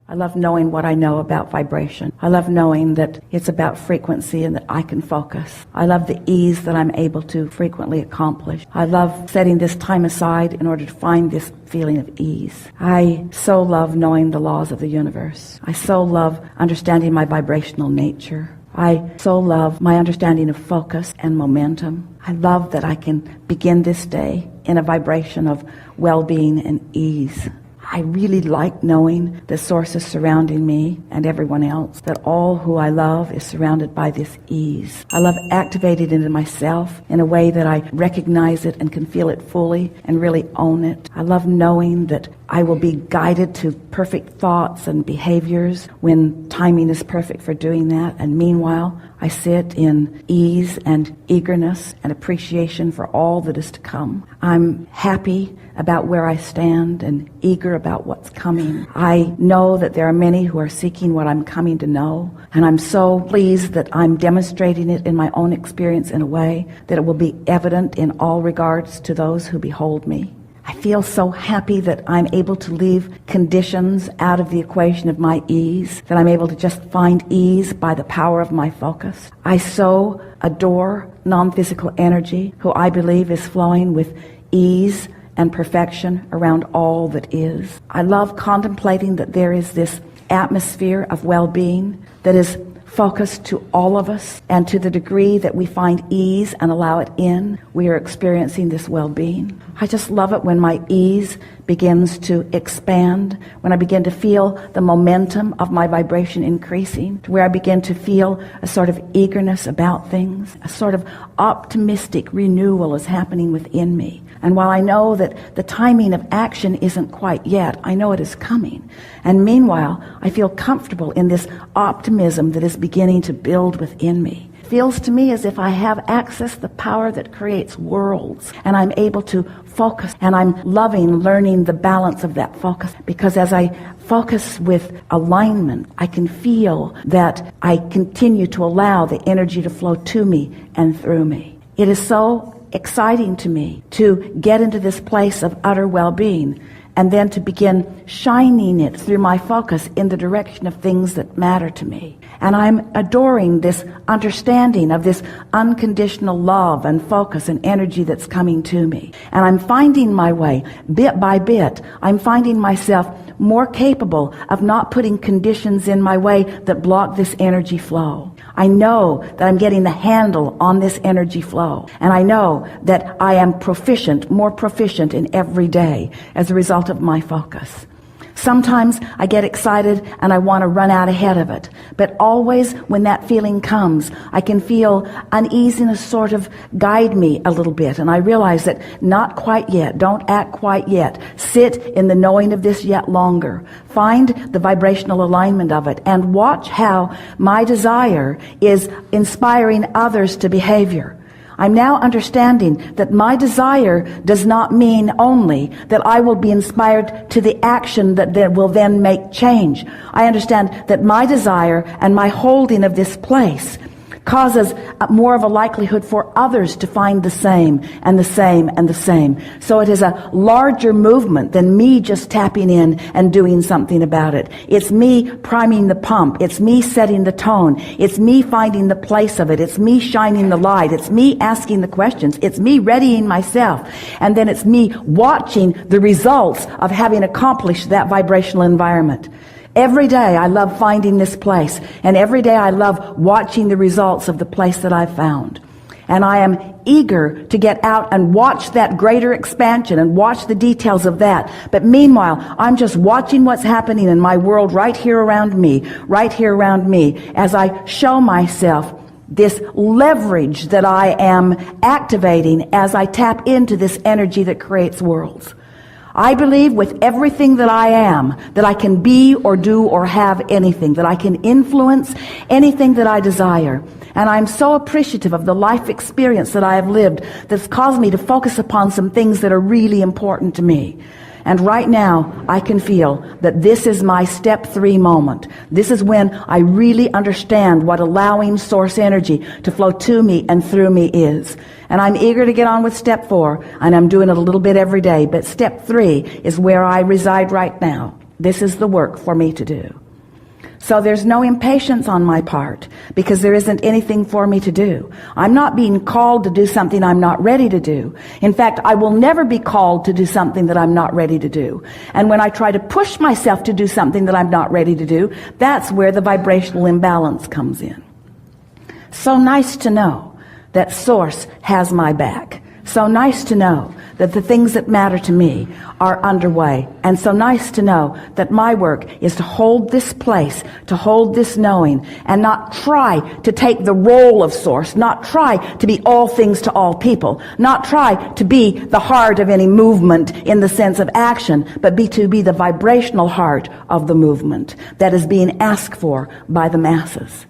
I love knowing what I know about vibration. I love knowing that it's about frequency and that I can focus. I love the ease that I'm able to frequently accomplish. I love setting this time aside in order to find this feeling of ease. I so love knowing the laws of the universe. I so love understanding my vibrational nature. I so love my understanding of focus and momentum. I love that I can begin this day in a vibration of well-being and ease. I really like knowing the sources surrounding me and everyone else, that all who I love is surrounded by this ease. I love activating it in myself in a way that I recognize it and can feel it fully and really own it. I love knowing that I will be guided to perfect thoughts and behaviors when timing is perfect for doing that. And meanwhile, I sit in ease and eagerness and appreciation for all that is to come. I'm happy about where I stand and eager about what's coming. I know that there are many who are seeking what I'm coming to know, and I'm so pleased that I'm demonstrating it in my own experience in a way that it will be evident in all regards to those who behold me. I feel so happy that I'm able to leave conditions out of the equation of my ease, that I'm able to just find ease by the power of my focus. I so adore non-physical energy, who I believe is flowing with ease and perfection around all that is. I love contemplating that there is this atmosphere of well-being that is focused to all of us, and to the degree that we find ease and allow it in, we are experiencing this well-being. I just love it when my ease begins to expand, when I begin to feel the momentum of my vibration increasing, to where I begin to feel a sort of eagerness about things, a sort of optimistic renewal is happening within me. And while I know that the timing of action isn't quite yet, I know it is coming. And meanwhile, I feel comfortable in this optimism that is beginning to build within me. It feels to me as if I have access to the power that creates worlds, and I'm able to focus, and I'm loving learning the balance of that focus, because as I focus with alignment, I can feel that I continue to allow the energy to flow to me and through me. It is so exciting to me to get into this place of utter well-being, and then to begin shining it through my focus in the direction of things that matter to me. And I'm adoring this understanding of this unconditional love and focus and energy that's coming to me. And I'm finding my way, bit by bit, I'm finding myself more capable of not putting conditions in my way that block this energy flow. I know that I'm getting the handle on this energy flow, and I know that I am proficient, more proficient in every day as a result of my focus. Sometimes I get excited and I want to run out ahead of it. But always when that feeling comes, I can feel uneasiness sort of guide me a little bit. And I realize that not quite yet. Don't act quite yet. Sit in the knowing of this yet longer. Find the vibrational alignment of it and watch how my desire is inspiring others to behavior. I'm now understanding that my desire does not mean only that I will be inspired to the action that will then make change. I understand that my desire and my holding of this place causes more of a likelihood for others to find the same and the same and the same. So it is a larger movement than me just tapping in and doing something about it. It's me priming the pump. It's me setting the tone. It's me finding the place of it. It's me shining the light. It's me asking the questions. It's me readying myself. And then it's me watching the results of having accomplished that vibrational environment. Every day I love finding this place, and every day I love watching the results of the place that I've found. And I am eager to get out and watch that greater expansion and watch the details of that. But meanwhile, I'm just watching what's happening in my world right here around me, as I show myself this leverage that I am activating as I tap into this energy that creates worlds. I believe with everything that I am, that I can be or do or have anything, that I can influence anything that I desire. And I'm so appreciative of the life experience that I have lived that's caused me to focus upon some things that are really important to me. And right now, I can feel that this is my step 3 moment. This is when I really understand what allowing source energy to flow to me and through me is. And I'm eager to get on with step 4, and I'm doing it a little bit every day. But step 3 is where I reside right now. This is the work for me to do. So there's no impatience on my part because there isn't anything for me to do. I'm not being called to do something I'm not ready to do. In fact, I will never be called to do something that I'm not ready to do. And when I try to push myself to do something that I'm not ready to do, that's where the vibrational imbalance comes in. So nice to know that Source has my back. So nice to know that the things that matter to me are underway. And so nice to know that my work is to hold this place, to hold this knowing, and not try to take the role of Source, not try to be all things to all people, not try to be the heart of any movement in the sense of action, but to be the vibrational heart of the movement that is being asked for by the masses.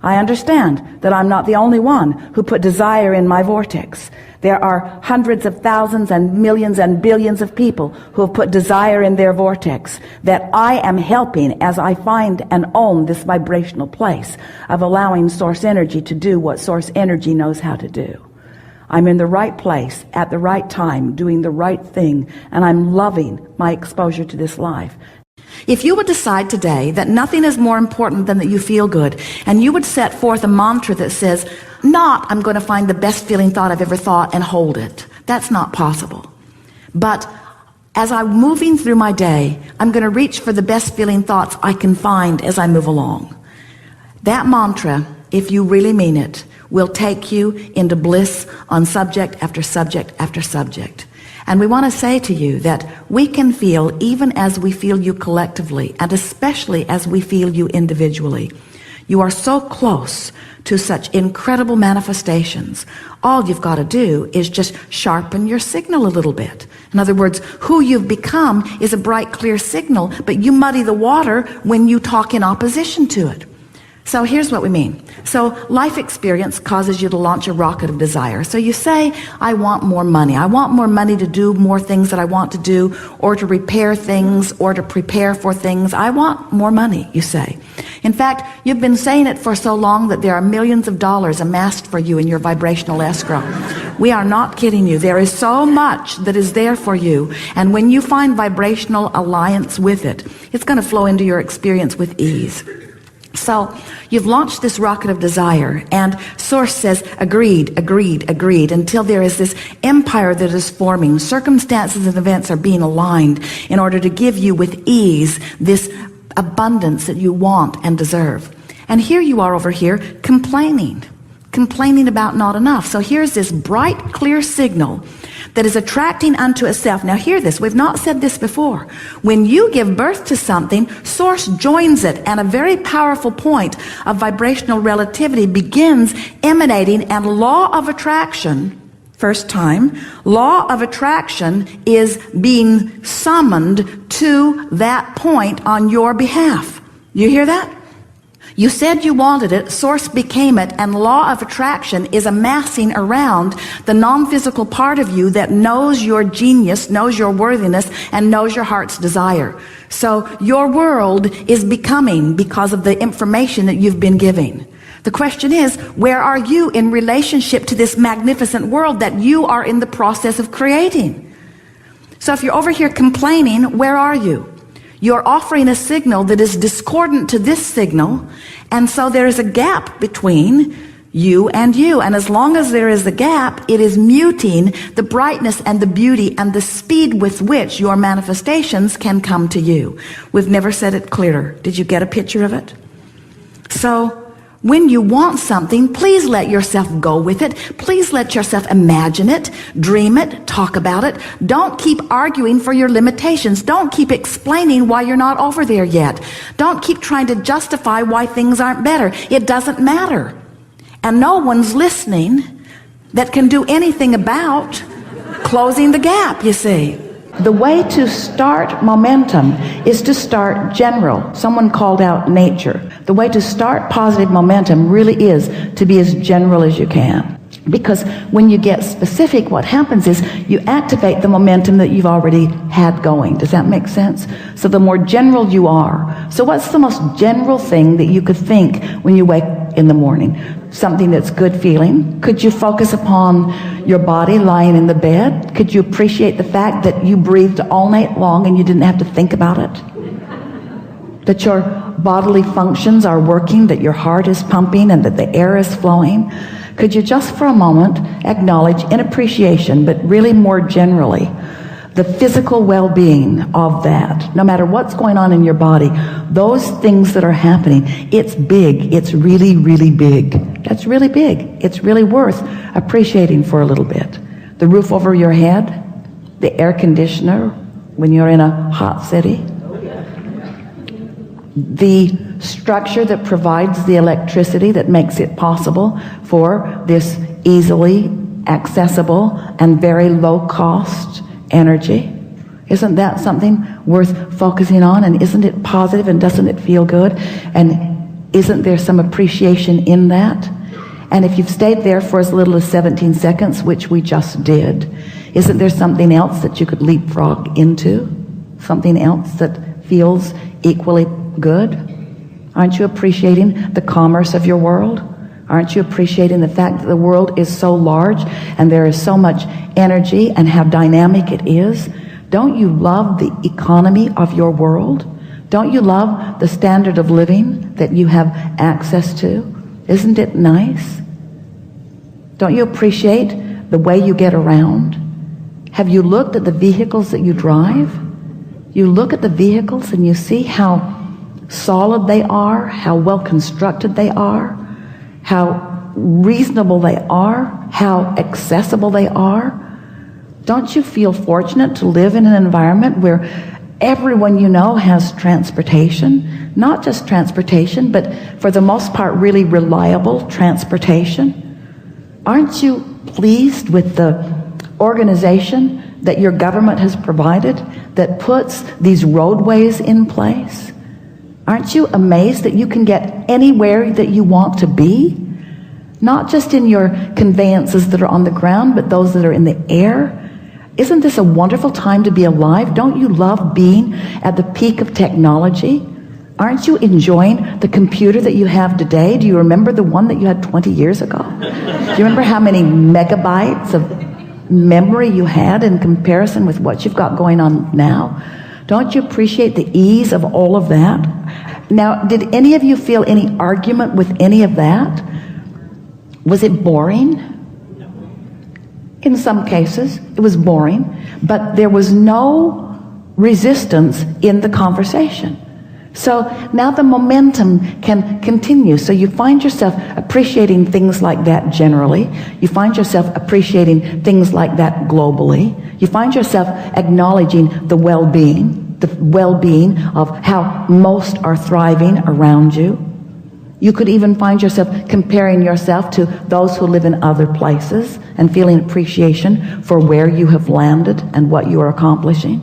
I understand that I'm not the only one who put desire in my vortex. There are hundreds of thousands and millions and billions of people who have put desire in their vortex that I am helping as I find and own this vibrational place of allowing Source energy to do what Source energy knows how to do. I'm in the right place at the right time, doing the right thing, and I'm loving my exposure to this life. If you would decide today that nothing is more important than that you feel good, and you would set forth a mantra that says, not, I'm going to find the best feeling thought I've ever thought and hold it. That's not possible. But as I'm moving through my day, I'm going to reach for the best feeling thoughts I can find as I move along. That mantra, if you really mean it, will take you into bliss on subject after subject after subject. And we want to say to you that we can feel even as we feel you collectively, and especially as we feel you individually. You are so close to such incredible manifestations. All you've got to do is just sharpen your signal a little bit. In other words, who you've become is a bright, clear signal, but you muddy the water when you talk in opposition to it. So here's what we mean. So life experience causes you to launch a rocket of desire. So you say, I want more money. I want more money to do more things that I want to do, or to repair things, or to prepare for things. I want more money, you say. In fact, you've been saying it for so long that there are millions of dollars amassed for you in your vibrational escrow. We are not kidding you. There is so much that is there for you. And when you find vibrational alliance with it, it's going to flow into your experience with ease. So you've launched this rocket of desire, and Source says, agreed, agreed, agreed, until there is this empire that is forming. Circumstances and events are being aligned in order to give you with ease this abundance that you want and deserve. And here you are over here complaining about not enough. So here's this bright, clear signal that is attracting unto itself. Now hear this, we've not said this before. When you give birth to something, Source joins it, and a very powerful point of vibrational relativity begins emanating, and law of attraction, first time, law of attraction is being summoned to that point on your behalf. You hear that? You said you wanted it, Source became it, and law of attraction is amassing around the non-physical part of you that knows your genius, knows your worthiness, and knows your heart's desire. So your world is becoming because of the information that you've been giving. The question is, where are you in relationship to this magnificent world that you are in the process of creating? So if you're over here complaining, where are you? You're offering a signal that is discordant to this signal, and so there is a gap between you and you. And as long as there is a gap, it is muting the brightness and the beauty and the speed with which your manifestations can come to you. We've never said it clearer. Did you get a picture of it? So when you want something, please let yourself go with it. Please let yourself imagine it, dream it, talk about it. Don't keep arguing for your limitations. Don't keep explaining why you're not over there yet. Don't keep trying to justify why things aren't better. It doesn't matter. And no one's listening that can do anything about closing the gap, you see. The way to start momentum is to start general. Someone called out nature. The way to start positive momentum really is to be as general as you can. Because when you get specific, what happens is you activate the momentum that you've already had going. Does that make sense? So the more general you are. So what's the most general thing that you could think when you wake in the morning? Something that's good feeling. Could you focus upon your body lying in the bed? Could you appreciate the fact that you breathed all night long and you didn't have to think about it? that your bodily functions are working, that your heart is pumping, and that the air is flowing, could you just for a moment acknowledge in appreciation, but really more generally, the physical well-being of that? No matter what's going on in your body, those things that are happening, it's big. It's really, really big. That's really big. It's really worth appreciating for a little bit. The roof over your head, the air conditioner when you're in a hot city, the structure that provides the electricity that makes it possible for this easily accessible and very low-cost energy. Isn't that something worth focusing on? And isn't it positive, and doesn't it feel good? And isn't there some appreciation in that? And if you've stayed there for as little as 17 seconds, which we just did, isn't there something else that you could leapfrog into? Something else that feels equally good? Aren't you appreciating the commerce of your world? Aren't you appreciating the fact that the world is so large and there is so much energy and how dynamic it is? Don't you love the economy of your world? Don't you love the standard of living that you have access to? Isn't it nice? Don't you appreciate the way you get around? Have you looked at the vehicles that you drive? You look at the vehicles and you see how solid they are, how well constructed they are, how reasonable they are, how accessible they are. Don't you feel fortunate to live in an environment where everyone you know has transportation? Not just transportation, but for the most part really reliable transportation. Aren't you pleased with the organization that your government has provided that puts these roadways in place? Aren't you amazed that you can get anywhere that you want to be? Not just in your conveyances that are on the ground, but those that are in the air. Isn't this a wonderful time to be alive? Don't you love being at the peak of technology? Aren't you enjoying the computer that you have today? Do you remember the one that you had 20 years ago? Do you remember how many megabytes of memory you had in comparison with what you've got going on now? Don't you appreciate the ease of all of that? Now, did any of you feel any argument with any of that? Was it boring? In some cases, it was boring, but there was no resistance in the conversation. So now the momentum can continue. So you find yourself appreciating things like that generally. You find yourself appreciating things like that globally. You find yourself acknowledging the well-being of how most are thriving around you. You could even find yourself comparing yourself to those who live in other places and feeling appreciation for where you have landed and what you are accomplishing.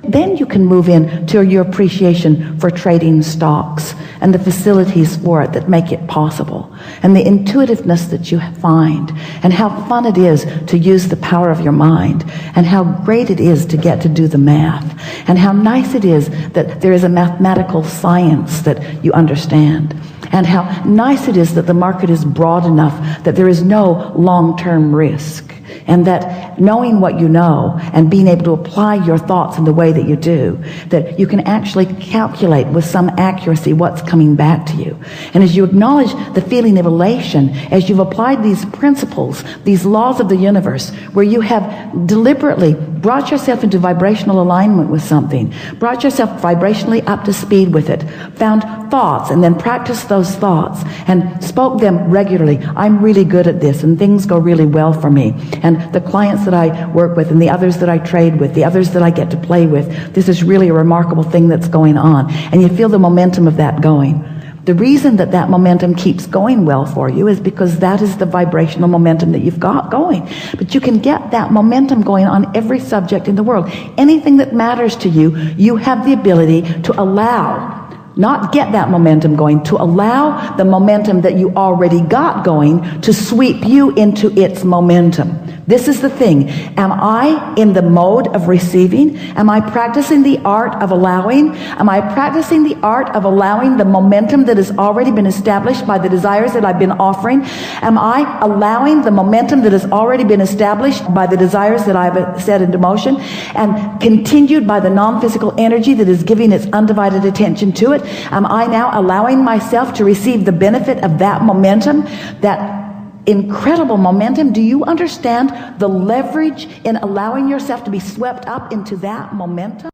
Then you can move in to your appreciation for trading stocks and the facilities for it that make it possible, and the intuitiveness that you find, and how fun it is to use the power of your mind, and how great it is to get to do the math, and how nice it is that there is a mathematical science that you understand, and how nice it is that the market is broad enough that there is no long-term risk. And that knowing what you know and being able to apply your thoughts in the way that you do, that you can actually calculate with some accuracy what's coming back to you. And as you acknowledge the feeling of elation, as you've applied these principles, these laws of the universe, where you have deliberately brought yourself into vibrational alignment with something, brought yourself vibrationally up to speed with it, found thoughts and then practiced those thoughts and spoke them regularly. I'm really good at this and things go really well for me. And the clients that I work with and the others that I trade with, the others that I get to play with, this is really a remarkable thing that's going on. And you feel the momentum of that going. The reason that that momentum keeps going well for you is because that is the vibrational momentum that you've got going. But you can get that momentum going on every subject in the world. Anything that matters to you, you have the ability to allow, not get that momentum going, to allow the momentum that you already got going to sweep you into its momentum. This is the thing. Am I in the mode of receiving? Am I practicing the art of allowing? Am I practicing the art of allowing the momentum that has already been established by the desires that I've been offering? Am I allowing the momentum that has already been established by the desires that I've set into motion and continued by the non-physical energy that is giving its undivided attention to it? Am I now allowing myself to receive the benefit of that momentum, that incredible momentum? Do you understand the leverage in allowing yourself to be swept up into that momentum?